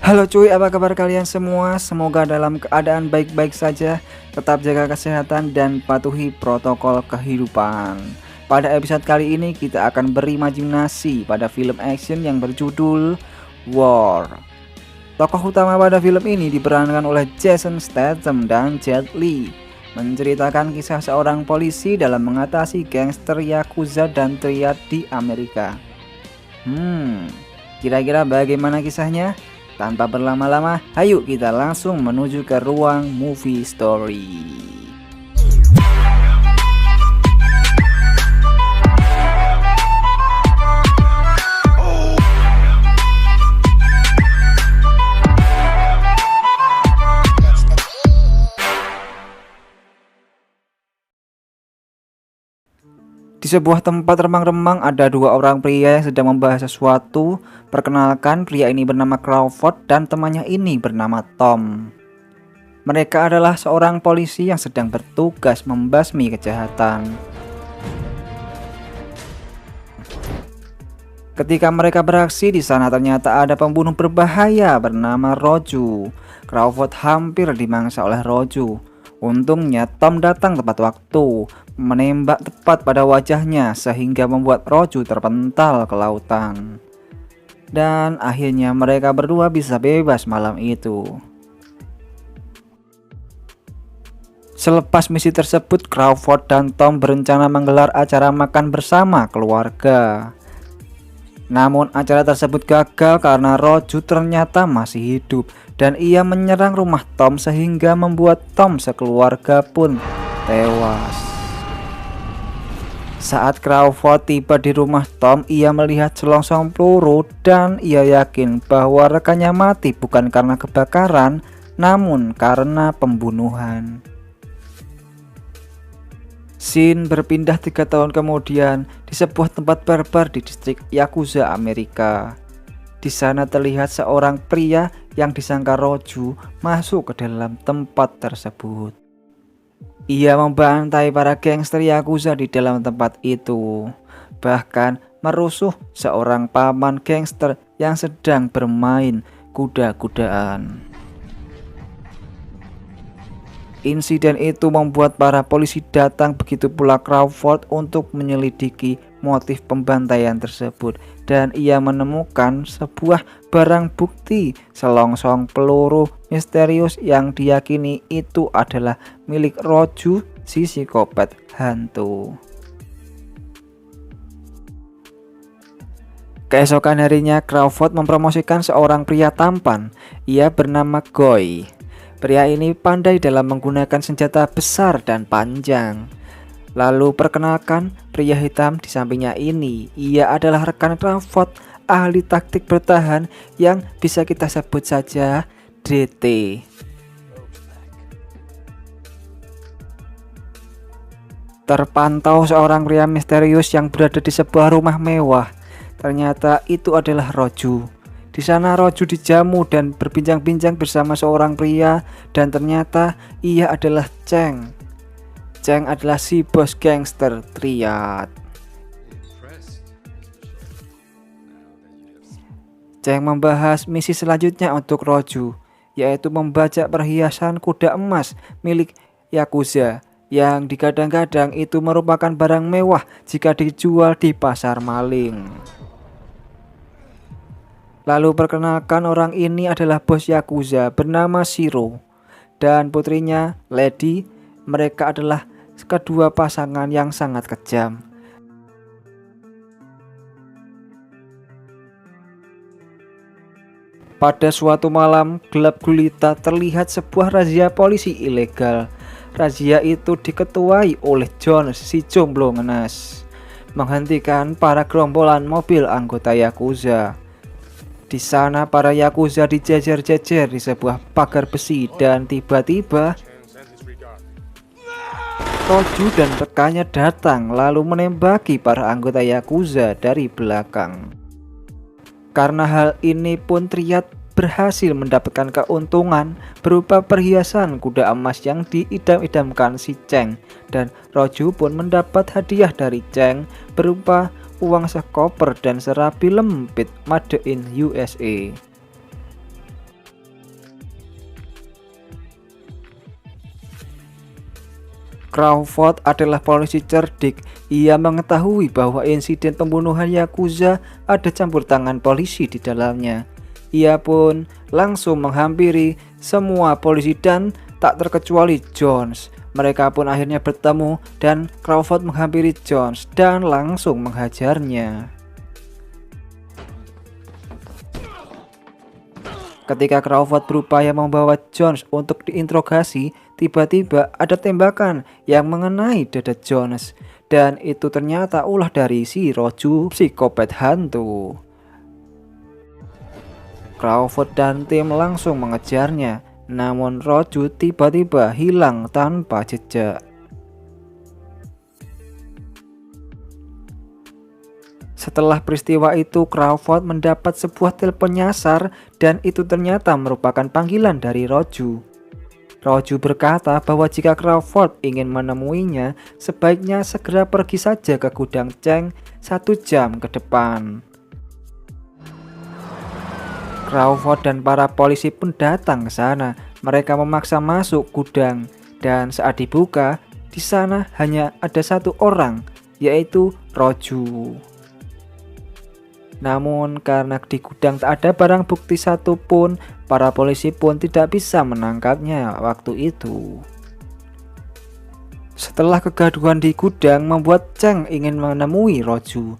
Halo cuy, apa kabar kalian semua? Semoga dalam keadaan baik-baik saja. Tetap jaga kesehatan dan patuhi protokol kehidupan. Pada episode kali ini kita akan berimajinasi pada film action yang berjudul War. Tokoh utama pada film ini diperankan oleh Jason Statham dan Jet Li, menceritakan kisah seorang polisi dalam mengatasi gangster Yakuza dan triad di Amerika. Kira-kira bagaimana kisahnya? Tanpa berlama-lama, ayo kita langsung menuju ke ruang movie story. Di sebuah tempat remang-remang ada dua orang pria yang sedang membahas sesuatu. Perkenalkan, pria ini bernama Crawford dan temannya ini bernama Tom. Mereka adalah seorang polisi yang sedang bertugas membasmi kejahatan. Ketika mereka beraksi di sana ternyata ada pembunuh berbahaya bernama Roju. Crawford hampir dimangsa oleh Roju. Untungnya Tom datang tepat waktu, menembak tepat pada wajahnya sehingga membuat Roju terpental ke lautan. Dan akhirnya mereka berdua bisa bebas malam itu. Selepas misi tersebut, Crawford dan Tom berencana menggelar acara makan bersama keluarga. Namun acara tersebut gagal karena Roju ternyata masih hidup dan ia menyerang rumah Tom sehingga membuat Tom sekeluarga pun tewas. Saat Crawford tiba di rumah Tom, ia melihat selongsong peluru dan ia yakin bahwa rekannya mati bukan karena kebakaran, namun karena pembunuhan. Scene berpindah 3 tahun kemudian di sebuah tempat barbar di distrik Yakuza, Amerika. Di sana terlihat seorang pria yang disangka Roju masuk ke dalam tempat tersebut. Ia membantai para gangster Yakuza di dalam tempat itu, bahkan merusuh seorang paman gangster yang sedang bermain kuda-kudaan. Insiden itu membuat para polisi datang, begitu pula Crawford untuk menyelidiki motif pembantaian tersebut, dan ia menemukan sebuah barang bukti selongsong peluru misterius yang diyakini itu adalah milik Roju, si psikopat hantu. Keesokan harinya Crawford mempromosikan seorang pria tampan. Ia bernama Goy. Pria ini pandai dalam menggunakan senjata besar dan panjang. Lalu perkenalkan, pria hitam di sampingnya ini, ia adalah rekan Crawford, ahli taktik bertahan yang bisa kita sebut saja DT. Terpantau seorang pria misterius yang berada di sebuah rumah mewah. Ternyata itu adalah Roju. Di sana Roju dijamu dan berbincang-bincang bersama seorang pria, dan ternyata ia adalah Cheng. Cheng adalah si bos gangster triad. Cheng membahas misi selanjutnya untuk Roju, yaitu membajak perhiasan kuda emas milik Yakuza yang digadang-gadang itu merupakan barang mewah jika dijual di pasar maling. Lalu perkenalkan, orang ini adalah bos Yakuza bernama Shiro dan putrinya Lady. Mereka adalah kedua pasangan yang sangat kejam. Pada suatu malam gelap gulita terlihat sebuah razia polisi ilegal. Razia itu diketuai oleh Jones, si jomblo ngenes, menghentikan para gerombolan mobil anggota Yakuza. Di sana para Yakuza dijejer-jejer di sebuah pagar besi dan tiba-tiba Roju dan rekannya datang lalu menembaki para anggota Yakuza dari belakang. Karena hal ini pun triad berhasil mendapatkan keuntungan berupa perhiasan kuda emas yang diidam-idamkan si Cheng, dan Roju pun mendapat hadiah dari Cheng berupa uang sekoper dan serabi lempit made in USA. Crawford adalah polisi cerdik. Ia mengetahui bahwa insiden pembunuhan Yakuza ada campur tangan polisi di dalamnya. Ia pun langsung menghampiri semua polisi dan tak terkecuali Jones. Mereka pun akhirnya bertemu dan Crawford menghampiri Jones dan langsung menghajarnya. Ketika Crawford berupaya membawa Jones untuk diinterogasi, tiba-tiba ada tembakan yang mengenai dada Jones. Dan itu ternyata ulah dari si Roju, psikopat hantu. Crawford dan tim langsung mengejarnya, namun Roju tiba-tiba hilang tanpa jejak. Setelah peristiwa itu, Crawford mendapat sebuah telepon nyasar dan itu ternyata merupakan panggilan dari Roju. Roju berkata bahwa jika Crawford ingin menemuinya, sebaiknya segera pergi saja ke gudang Cheng 1 jam ke depan. Crawford dan para polisi pun datang ke sana. Mereka memaksa masuk gudang dan saat dibuka, di sana hanya ada satu orang, yaitu Roju. Namun karena di gudang tak ada barang bukti satupun, para polisi pun tidak bisa menangkapnya waktu itu. Setelah kegaduhan di gudang membuat Cheng ingin menemui Roju.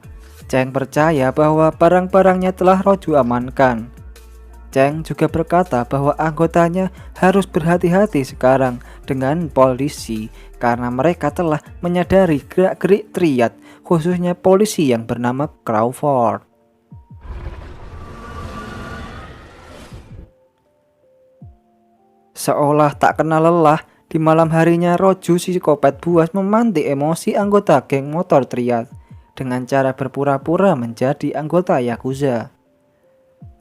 Cheng percaya bahwa barang-barangnya telah Roju amankan. Cheng juga berkata bahwa anggotanya harus berhati-hati sekarang dengan polisi karena mereka telah menyadari gerak-gerik triad, khususnya polisi yang bernama Crawford. Seolah tak kenal lelah, di malam harinya Roju psikopat buas memantik emosi anggota geng motor triad dengan cara berpura-pura menjadi anggota Yakuza.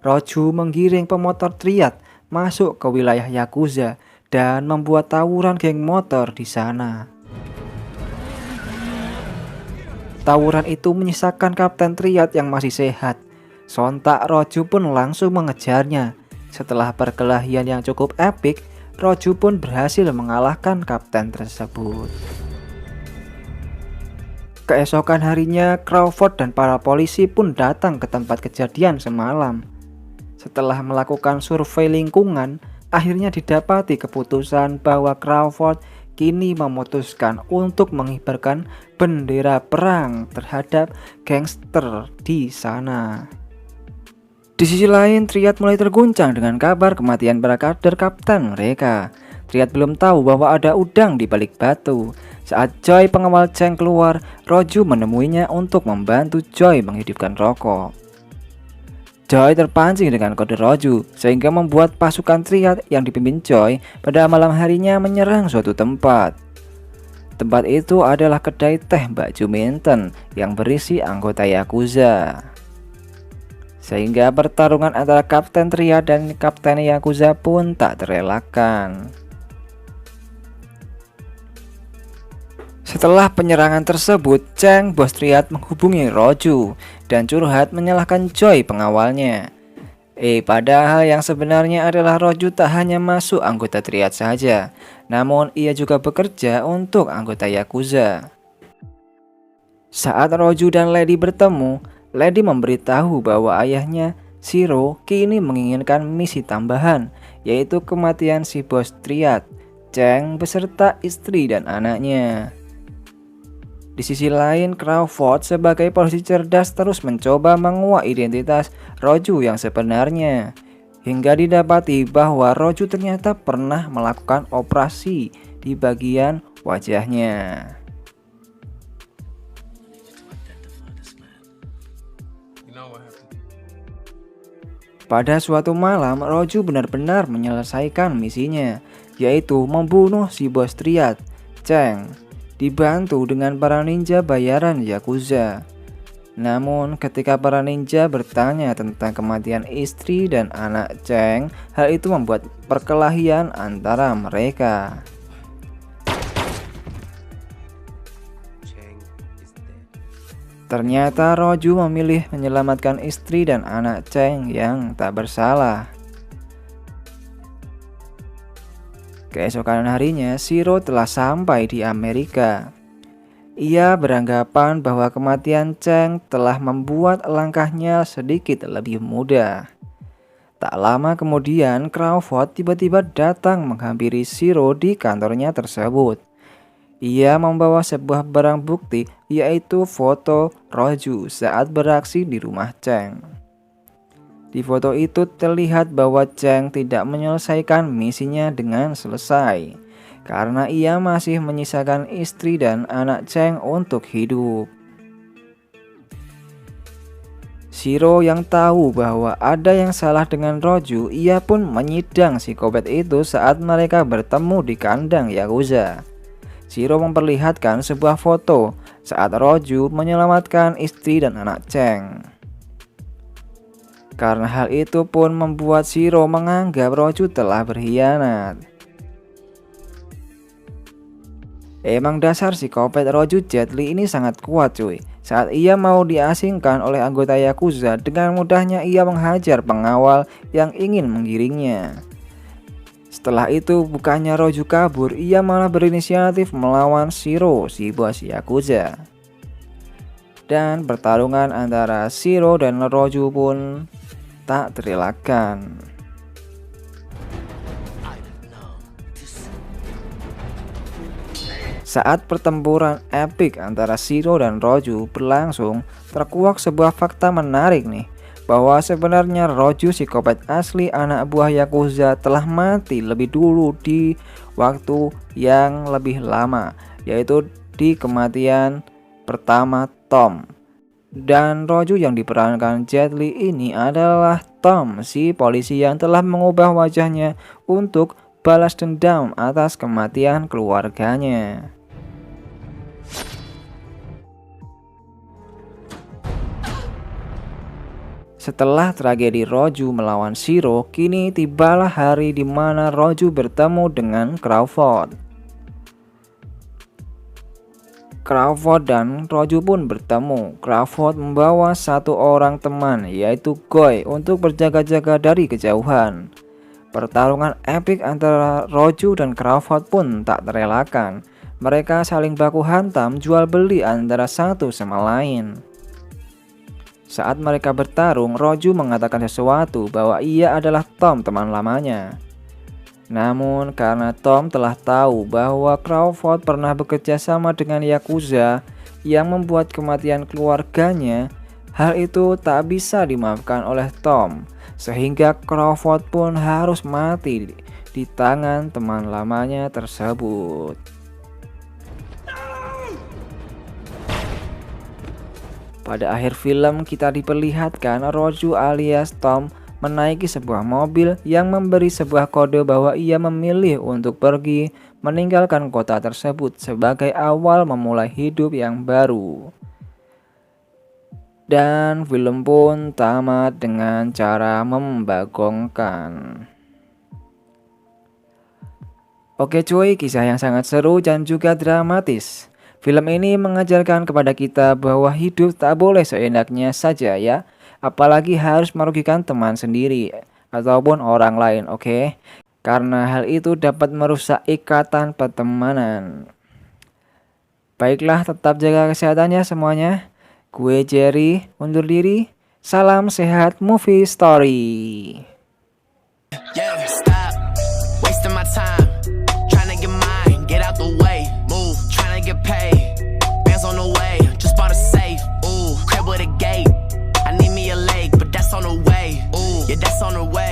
Roju menggiring pemotor triad masuk ke wilayah Yakuza dan membuat tawuran geng motor di sana. Tawuran itu menyisakan Kapten Triad yang masih sehat. Sontak Roju pun langsung mengejarnya. Setelah perkelahian yang cukup epik, Roju pun berhasil mengalahkan kapten tersebut. Keesokan harinya, Crawford dan para polisi pun datang ke tempat kejadian semalam. Setelah melakukan survei lingkungan, akhirnya didapati keputusan bahwa Crawford kini memutuskan untuk mengibarkan bendera perang terhadap gangster di sana. Di sisi lain, Triad mulai terguncang dengan kabar kematian para kader kapten mereka. Triad belum tahu bahwa ada udang di balik batu. Saat Joy pengawal Cheng keluar, Roju menemuinya untuk membantu Joy menghidupkan rokok. Joy terpancing dengan kode Roju, sehingga membuat pasukan Triad yang dipimpin Joy pada malam harinya menyerang suatu tempat. Tempat itu adalah kedai teh Mbak Juminten yang berisi anggota Yakuza. Sehingga pertarungan antara Kapten Triad dan Kapten Yakuza pun tak terelakkan. Setelah penyerangan tersebut, Cheng, bos Triad, menghubungi Roju dan curhat menyalahkan Joy pengawalnya. Padahal yang sebenarnya adalah Roju tak hanya masuk anggota Triad saja, namun ia juga bekerja untuk anggota Yakuza. Saat Roju dan Lady bertemu, Lady memberitahu bahwa ayahnya, Shiro, kini menginginkan misi tambahan, yaitu kematian si bos Triad, Cheng, beserta istri dan anaknya. Di sisi lain, Crawford sebagai polisi cerdas terus mencoba menguak identitas Roju yang sebenarnya, hingga didapati bahwa Roju ternyata pernah melakukan operasi di bagian wajahnya. Pada suatu malam, Roju benar-benar menyelesaikan misinya, yaitu membunuh si bos Triad, Cheng, dibantu dengan para ninja bayaran Yakuza. Namun ketika para ninja bertanya tentang kematian istri dan anak Cheng, hal itu membuat perkelahian antara mereka. Ternyata Roju memilih menyelamatkan istri dan anak Cheng yang tak bersalah. Keesokan harinya, Shiro telah sampai di Amerika. Ia beranggapan bahwa kematian Cheng telah membuat langkahnya sedikit lebih mudah. Tak lama kemudian, Crawford tiba-tiba datang menghampiri Shiro di kantornya tersebut. Ia membawa sebuah barang bukti, yaitu foto Roju saat beraksi di rumah Cheng. Di foto itu terlihat bahwa Cheng tidak menyelesaikan misinya dengan selesai, karena ia masih menyisakan istri dan anak Cheng untuk hidup. Shiro yang tahu bahwa ada yang salah dengan Roju, ia pun menyidang psikopat itu saat mereka bertemu di kandang Yakuza. Shiro memperlihatkan sebuah foto saat Roju menyelamatkan istri dan anak Cheng. Karena hal itu pun membuat Shiro menganggap Roju telah berkhianat. Emang dasar psikopat Roju Jet Li ini sangat kuat cuy. Saat ia mau diasingkan oleh anggota Yakuza, dengan mudahnya ia menghajar pengawal yang ingin menggiringnya. Setelah itu bukannya Roju kabur, ia malah berinisiatif melawan Shiro, si bos Yakuza. Dan pertarungan antara Shiro dan Roju pun tak terelakkan. Saat pertempuran epik antara Shiro dan Roju berlangsung, terkuak sebuah fakta menarik nih, bahwa sebenarnya Roju psikopat asli anak buah Yakuza telah mati lebih dulu di waktu yang lebih lama, yaitu di kematian pertama Tom. Dan Roju yang diperankan Jet Li ini adalah Tom, si polisi yang telah mengubah wajahnya untuk balas dendam atas kematian keluarganya. Setelah tragedi Roju melawan Shiro, kini tibalah hari di mana Roju bertemu dengan Crawford. Crawford dan Roju pun bertemu. Crawford membawa satu orang teman, yaitu Goy, untuk berjaga-jaga dari kejauhan. Pertarungan epik antara Roju dan Crawford pun tak terelakkan. Mereka saling baku hantam jual beli antara satu sama lain. Saat mereka bertarung, Roju mengatakan sesuatu bahwa ia adalah Tom, teman lamanya. Namun karena Tom telah tahu bahwa Crawford pernah bekerja sama dengan Yakuza yang membuat kematian keluarganya, hal itu tak bisa dimaafkan oleh Tom, sehingga Crawford pun harus mati di tangan teman lamanya tersebut. Pada akhir film kita diperlihatkan Roju alias Tom menaiki sebuah mobil yang memberi sebuah kode bahwa ia memilih untuk pergi meninggalkan kota tersebut sebagai awal memulai hidup yang baru. Dan film pun tamat dengan cara membagongkan. Oke cuy, kisah yang sangat seru dan juga dramatis. Film ini mengajarkan kepada kita bahwa hidup tak boleh seenaknya saja ya. Apalagi harus merugikan teman sendiri ataupun orang lain, oke? Karena hal itu dapat merusak ikatan pertemanan. Baiklah, tetap jaga kesehatannya semuanya. Gue Jerry, undur diri. Salam sehat movie story. Yeah, stop wasting my time trying to get mine, get out the way, move, trying to get paid, bands on the way, just bought a safe, ooh, crib with a gate, I need me a lake, but that's on the way, ooh, yeah, that's on the way.